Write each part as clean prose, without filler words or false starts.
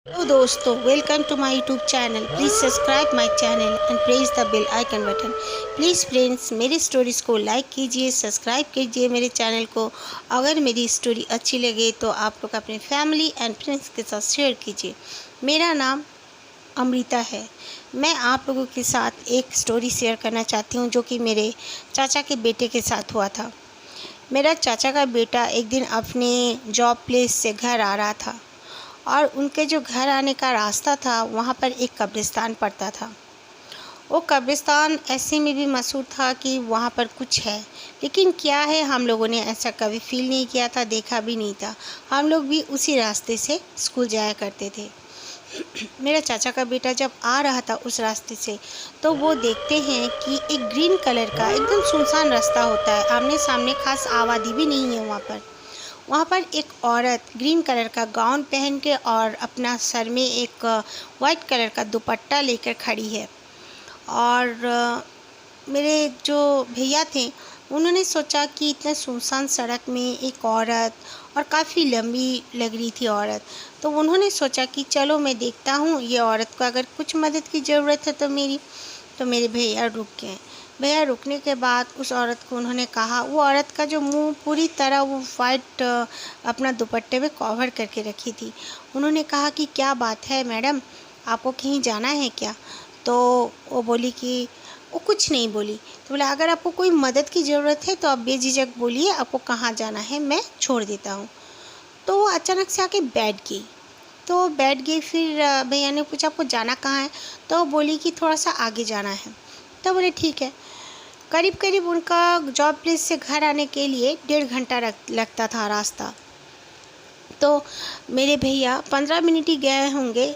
Hello दोस्तों, welcome to my YouTube channel. Please subscribe my channel and press the bell icon button. Please friends, मेरी stories को like कीजिए, subscribe कीजिए मेरे channel को। अगर मेरी स्टोरी अच्छी लगे तो आप लोग अपने फैमिली एंड फ्रेंड्स के साथ शेयर कीजिए। मेरा नाम अमृता है। मैं आप लोगों के साथ एक स्टोरी शेयर करना चाहती हूँ जो कि मेरे चाचा के बेटे के साथ हुआ था। मेरा चाचा का बेटा एक दिन अपने जॉब प्लेस से घर आ रहा था और उनके जो घर आने का रास्ता था वहाँ पर एक कब्रिस्तान पड़ता था। वो कब्रिस्तान ऐसे में भी मशहूर था कि वहाँ पर कुछ है, लेकिन क्या है हम लोगों ने ऐसा कभी फील नहीं किया था, देखा भी नहीं था। हम लोग भी उसी रास्ते से स्कूल जाया करते थे। मेरा चाचा का बेटा जब आ रहा था उस रास्ते से, तो वो देखते हैं कि एक ग्रीन कलर का एकदम सुनसान रास्ता होता है। आमने सामने खास आबादी भी नहीं है वहाँ पर एक औरत ग्रीन कलर का गाउन पहन के और अपना सर में एक वाइट कलर का दुपट्टा लेकर खड़ी है। और मेरे जो भैया थे उन्होंने सोचा कि इतना सुनसान सड़क में एक औरत, और काफ़ी लंबी लग रही थी औरत, तो उन्होंने सोचा कि चलो मैं देखता हूँ ये औरत को अगर कुछ मदद की ज़रूरत है तो मेरे भैया रुक गए। भैया रुकने के बाद उस औरत को उन्होंने कहा, वो औरत का जो मुंह पूरी तरह वो वाइट अपना दुपट्टे में कवर करके रखी थी। उन्होंने कहा कि क्या बात है मैडम, आपको कहीं जाना है क्या? तो वो बोली कि वो कुछ नहीं बोली। तो बोला, अगर आपको कोई मदद की ज़रूरत है तो आप बेझिझक बोलिए, आपको कहाँ जाना है, मैं छोड़ देता हूँ। तो वो अचानक से आके बैठ गई। तो बैठ गई। फिर भैया ने पूछा, आपको जाना कहाँ है? तो वो बोली कि थोड़ा सा आगे जाना है। तो बोले ठीक है। करीब करीब उनका जॉब प्लेस से घर आने के लिए 1.5 घंटा लगता था रास्ता। तो मेरे भैया 15 मिनट ही गए होंगे,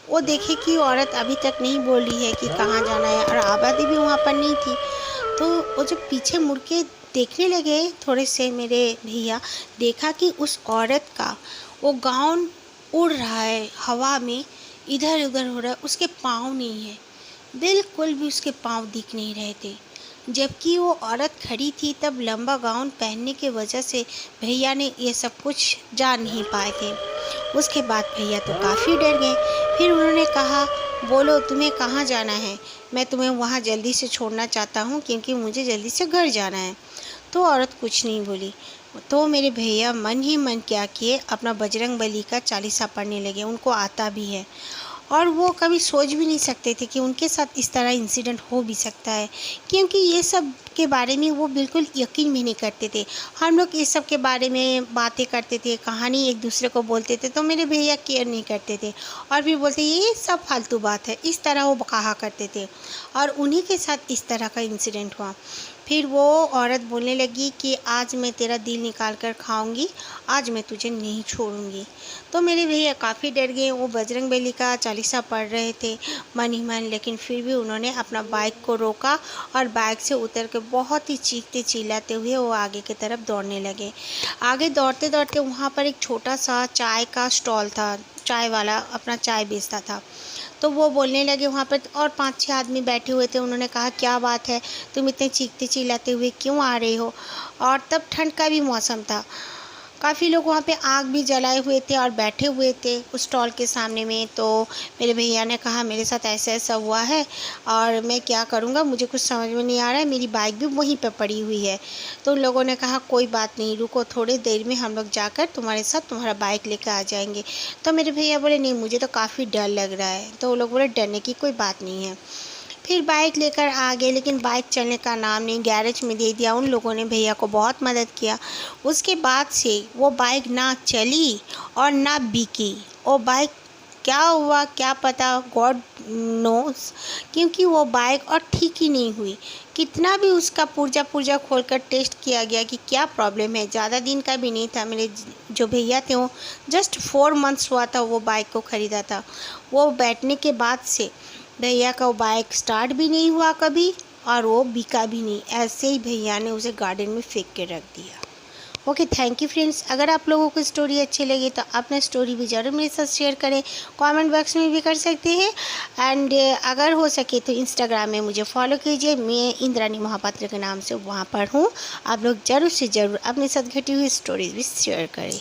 वो देखे कि औरत अभी तक नहीं बोल रही है कि कहाँ जाना है, और आबादी भी वहाँ पर नहीं थी। तो वो जब पीछे मुड़ के देखने लगे थोड़े से मेरे भैया, देखा कि उस औरत का वो गाउन उड़ रहा है हवा में, इधर उधर हो रहा है, उसके पाँव नहीं है, बिल्कुल भी उसके पाँव दिख नहीं रहे थे। जबकि वो औरत खड़ी थी, तब लंबा गाउन पहनने की वजह से भैया ने ये सब कुछ जान नहीं पाए थे। उसके बाद भैया तो काफ़ी डर गए। फिर उन्होंने कहा, बोलो तुम्हें कहाँ जाना है, मैं तुम्हें वहाँ जल्दी से छोड़ना चाहता हूँ क्योंकि मुझे जल्दी से घर जाना है। तो औरत कुछ नहीं बोली। तो मेरे भैया मन ही मन क्या किए, अपना बजरंगबली का चालीसा पढ़ने लगे। उनको आता भी है, और वो कभी सोच भी नहीं सकते थे कि उनके साथ इस तरह इंसिडेंट हो भी सकता है, क्योंकि ये सब के बारे में वो बिल्कुल यकीन भी नहीं करते थे। हम लोग इस सब के बारे में बातें करते थे, कहानी एक दूसरे को बोलते थे, तो मेरे भैया केयर नहीं करते थे और फिर बोलते ये सब फालतू बात है, इस तरह वो कहा करते थे। और उन्हीं के साथ इस तरह का इंसिडेंट हुआ। फिर वो औरत बोलने लगी कि आज मैं तेरा दिल निकाल कर खाऊंगी, आज मैं तुझे नहीं छोड़ूंगी। तो मेरे भैया काफ़ी डर गए। वो बजरंगबली का चालीसा पढ़ रहे थे मन ही मन, लेकिन फिर भी उन्होंने अपना बाइक को रोका और बाइक से उतर के बहुत ही चीखते चिल्लाते हुए वो आगे की तरफ दौड़ने लगे। आगे दौड़ते दौड़ते वहाँ पर एक छोटा सा चाय का स्टॉल था, चाय वाला अपना चाय बेचता था। तो वो बोलने लगे, वहाँ पर और 5-6 आदमी बैठे हुए थे। उन्होंने कहा, क्या बात है, तुम इतने चीखते चिल्लाते हुए क्यों आ रहे हो? और तब ठंड का भी मौसम था। काफ़ी लोग वहाँ पे आग भी जलाए हुए थे और बैठे हुए थे उस स्टॉल के सामने में। तो मेरे भैया ने कहा, मेरे साथ ऐसा ऐसा हुआ है और मैं क्या करूँगा, मुझे कुछ समझ में नहीं आ रहा है, मेरी बाइक भी वहीं पे पड़ी हुई है। तो उन लोगों ने कहा, कोई बात नहीं, रुको, थोड़ी देर में हम लोग जाकर तुम्हारे साथ तुम्हारा बाइक लेकर आ जाएंगे। तो मेरे भैया बोले, नहीं, मुझे तो काफ़ी डर लग रहा है। तो वो लोग बोले, डरने की कोई बात नहीं है। फिर बाइक लेकर आ गए, लेकिन बाइक चलने का नाम नहीं, गैरेज में दे दिया। उन लोगों ने भैया को बहुत मदद किया। उसके बाद से वो बाइक ना चली और ना बिकी। वो बाइक क्या हुआ क्या पता, गॉड नोस, क्योंकि वो बाइक और ठीक ही नहीं हुई। कितना भी उसका पुर्जा पुर्जा खोलकर टेस्ट किया गया कि क्या प्रॉब्लम है। ज़्यादा दिन का भी नहीं था। मेरे जो भैया थे वो जस्ट 4 मंथ्स हुआ था वो बाइक को ख़रीदा था। वो बैठने के बाद से भैया का वो बाइक स्टार्ट भी नहीं हुआ कभी, और वो बिका भी नहीं। ऐसे ही भैया ने उसे गार्डन में फेंक के रख दिया। Okay, thank you friends. अगर आप लोगों को स्टोरी अच्छी लगी तो अपना स्टोरी भी ज़रूर मेरे साथ शेयर करें, कमेंट बॉक्स में भी कर सकते हैं। एंड अगर हो सके तो इंस्टाग्राम में मुझे फॉलो कीजिए, मैं इंद्रानी महापात्र के नाम से वहाँ पर हूँ। आप लोग ज़रूर से ज़रूर अपने साथ घटी हुई स्टोरीज भी शेयर करें।